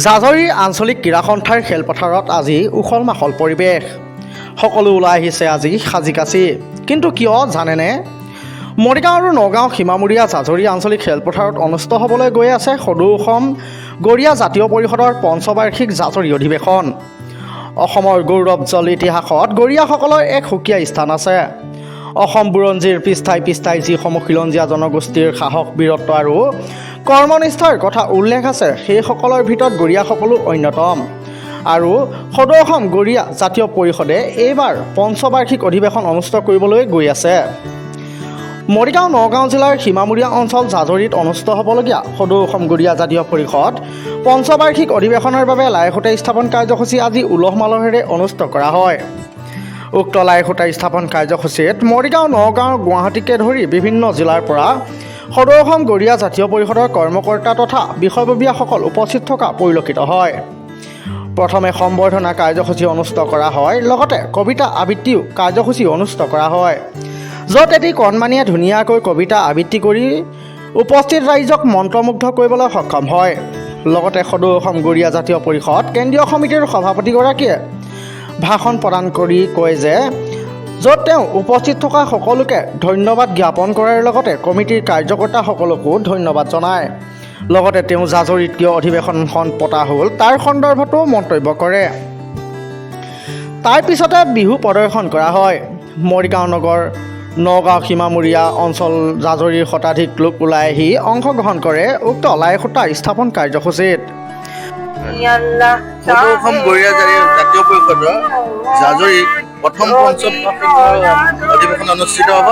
জাজৰিৰ আঞ্চলিক ক্ৰীড়া সন্থাৰ খেলপথাৰত আজি উখল মাখল পৰিৱেশ। সকলো ওলাই আহিছে আজি সাজি কাচি। কিন্তু কিয় জানেনে? মৰিগাঁও আৰু নগাঁও সীমামূৰীয়া জাজৰি আঞ্চলিক খেলপথাৰত অনুষ্ঠিত হ'বলৈ গৈ আছে সদৌ অসম গৰিয়া জাতীয় পৰিষদৰ পঞ্চবাৰ্ষিক জাজৰি অধিৱেশন। অসমৰ গৌৰৱজ্জ্বল ইতিহাসত গৰিয়াসকলৰ এক সুকীয়া স্থান আছে। অসম বুৰঞ্জীৰ পৃষ্ঠাই পৃষ্ঠাই যিসমূহ খিলঞ্জীয়া জনগোষ্ঠীৰ সাহস বীৰত্ব আৰু কৰ্মনিষ্ঠাৰ কথা উল্লেখ আছে, সেইসকলৰ ভিতৰত গৰিয়াসকলো অন্যতম। আৰু সদৌ অসম গৰিয়া জাতীয় পৰিষদে এইবাৰ পঞ্চবাৰ্ষিক অধিৱেশন অনুষ্ঠিত কৰিবলৈ গৈ আছে। মৰিগাঁও নগাঁও জিলাৰ সীমামূৰীয়া অঞ্চল জাজৰিত অনুষ্ঠিত হ'বলগীয়া সদৌ অসম গৰিয়া জাতীয় পৰিষদ পঞ্চবাৰ্ষিক অধিৱেশনৰ বাবে লাইখুঁটা স্থাপন কাৰ্যসূচী আজি উলহ মালহেৰে অনুষ্ঠিত কৰা হয়। উক্ত লাইখুঁটা স্থাপন কাৰ্যসূচীত মৰিগাঁও, নগাঁও, গুৱাহাটীকে ধৰি বিভিন্ন জিলাৰ পৰা সদৌ অসম গৰিয়া জাতীয় পৰিষদৰ কৰ্মকৰ্তা তথা বিষয়ববীয়াসকল উপস্থিত থকা পৰিলক্ষিত হয়। প্ৰথমে সম্বৰ্ধনা কাৰ্যসূচী অনুষ্ঠিত কৰা হয়, লগতে কবিতা আবৃত্তিও কাৰ্যসূচী অনুষ্ঠিত কৰা হয়, য'ত এটি কণমানিয়ে ধুনীয়াকৈ কবিতা আবৃত্তি কৰি উপস্থিত ৰাইজক মন্ত্ৰমুগ্ধ কৰিবলৈ সক্ষম হয়। লগতে সদৌ অসম গৰিয়া জাতীয় পৰিষদ কেন্দ্ৰীয় সমিতিৰ সভাপতিগৰাকীয়ে ভাষণ প্ৰদান কৰি কয় যে য'ত তেওঁ উপস্থিত থকা সকলোকে ধন্যবাদ জ্ঞাপন কৰাৰ লগতে কমিটিৰ কাৰ্যকৰ্তাসকলকো ধন্যবাদ জনায়। লগতে তেওঁ জাজৰিত কিয় অধিৱেশনখন পতা হ'ল তাৰ সন্দৰ্ভতো মন্তব্য কৰে। তাৰ পিছতে বিহু প্ৰদৰ্শন কৰা হয়। মৰিগাঁও নগৰ, নগাঁও সীমামূৰীয়া অঞ্চল জাজৰিৰ শতাধিক লোক ওলাই আহি অংশগ্ৰহণ কৰে উক্ত লাইখুঁটা স্থাপন কাৰ্যসূচীত। সদৌ অসম গৰিয়া জাতীয় পৰিষদৰ জাজৰিত প্ৰথম পঞ্চবাৰ্ষিক অধিৱেশন অনুষ্ঠিত হ'ব।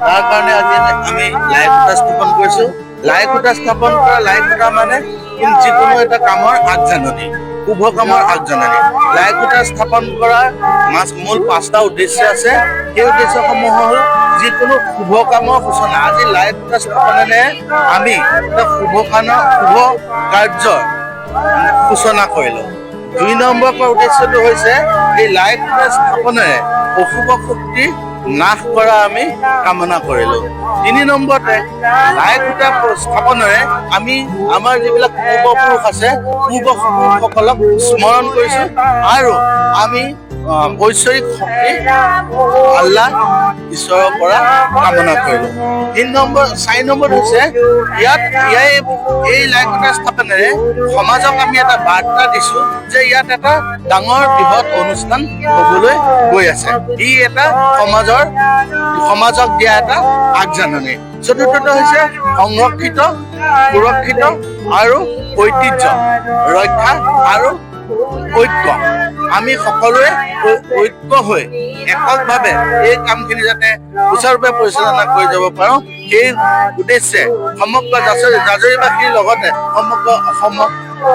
তাৰ কাৰণে আজি আমি লাইখুঁটা স্থাপন কৰিছোঁ। লাইখুঁটা স্থাপন কৰা, লাইখুঁটা মানে যিকোনো এটা কামৰ আগজাননী, শুভ কামৰ আগজাননী। লাইখুঁটা স্থাপন কৰাৰ মূল 5টা উদ্দেশ্য আছে। সেই উদ্দেশ্যসমূহ হ'ল যিকোনো শুভ কামৰ সূচনা। আজি লাইখুঁটা স্থাপনেৰে আমি এটা শুভ কাৰ্যৰ সূচনা কৰিলোঁ। 2 নম্বৰ উদ্দেশ্যটো হৈছে এই লাইখুঁটা স্থাপনেৰে অশুভ শক্তি নাশ কৰা আমি কামনা কৰিলোঁ। 3 নম্বৰতে লাইখুঁটা স্থাপনেৰে আমি আমাৰ যিবিলাক পূৰ্বপুৰুষ আছে, পূৰ্বপুৰুষসকলক স্মৰণ কৰিছোঁ আৰু আমি ঐশ্বৰিক শক্তি আল্লাহ ঈশ্বৰৰ পৰা কামনা কৰিলোঁ। 4 নম্বৰ হৈছে এই লাইখুঁটা স্থাপনেৰে সমাজক আমি এটা বাৰ্তা দিছোঁ যে ইয়াত এটা ডাঙৰ বৃহৎ অনুষ্ঠান হ'বলৈ গৈ আছে। ই এটা সমাজক দিয়া এটা আগজাননী। 4ৰ্থটো হৈছে সংৰক্ষিত, সুৰক্ষিত আৰু ঐতিহ্য ৰক্ষা আৰু ঐক্য। আমি সকলোৱে ঐক্য হৈ এককভাৱে এই কামখিনি যাতে সুচাৰুৰূপে পৰিচালনা কৰি যাব পাৰোঁ, সেই উদ্দেশ্যে সমগ্ৰ জাজৰিবাসীৰ লগতে সমগ্ৰ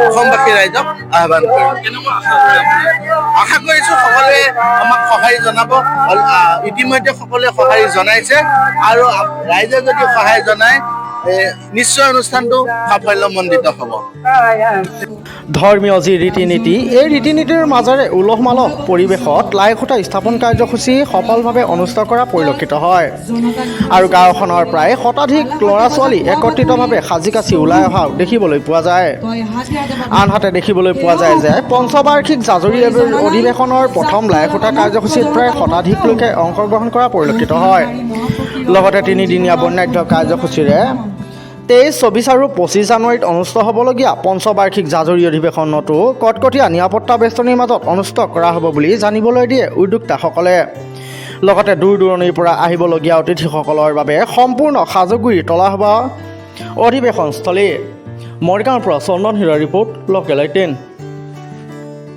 অসমবাসী ৰাইজক আহ্বান কৰিম। আশা কৰিছোঁ সকলোৱে আমাক সঁহাৰি জনাব। ইতিমধ্যে সকলোৱে সঁহাৰি জনাইছে আৰু ৰাইজে যদি সহায় জনায় নিশ্চয় অনুষ্ঠানটো সাফল্যমণ্ডিত হ'ব। ধৰ্মীয় যি ৰীতি নীতি, এই ৰীতি নীতিৰ মাজেৰে উলহ মালহ পৰিৱেশত লাইখুঁটা স্থাপন কাৰ্যসূচী সফলভাৱে অনুষ্ঠিত কৰা পৰিলক্ষিত হয়। আৰু গাঁওখনৰ প্ৰায় শতাধিক ল'ৰা ছোৱালী একত্ৰিতভাৱে সাজি কাচি ওলাই অহা দেখিবলৈ পোৱা যায়। আনহাতে দেখিবলৈ পোৱা যায় যে পঞ্চবাৰ্ষিক জাজৰি অধিৱেশনৰ প্ৰথম লাইখুঁটা কাৰ্যসূচীত প্ৰায় শতাধিক লোকে অংশগ্ৰহণ কৰা পৰিলক্ষিত হয়। লগতে 3দিনীয়া বৰ্ণাঢ্য কাৰ্যসূচীৰে 23, 24 আৰু 25 জানুৱাৰীত অনুষ্ঠিত হ'বলগীয়া পঞ্চবাৰ্ষিক জাজৰি অধিৱেশনতো কটকটীয়া নিৰাপত্তা বেষ্টনীৰ মাজত অনুষ্ঠিত কৰা হ'ব বুলি জানিবলৈ দিয়ে উদ্যোক্তাসকলে। লগতে দূৰ দূৰণিৰ পৰা আহিবলগীয়া অতিথিসকলৰ বাবে সম্পূৰ্ণ সাজুগুৰি তোলা হ'ব অধিৱেশনস্থলী। মৰিগাঁৱৰ পৰা চন্দন হিৰাৰ ৰিপৰ্ট, লোকেল 18।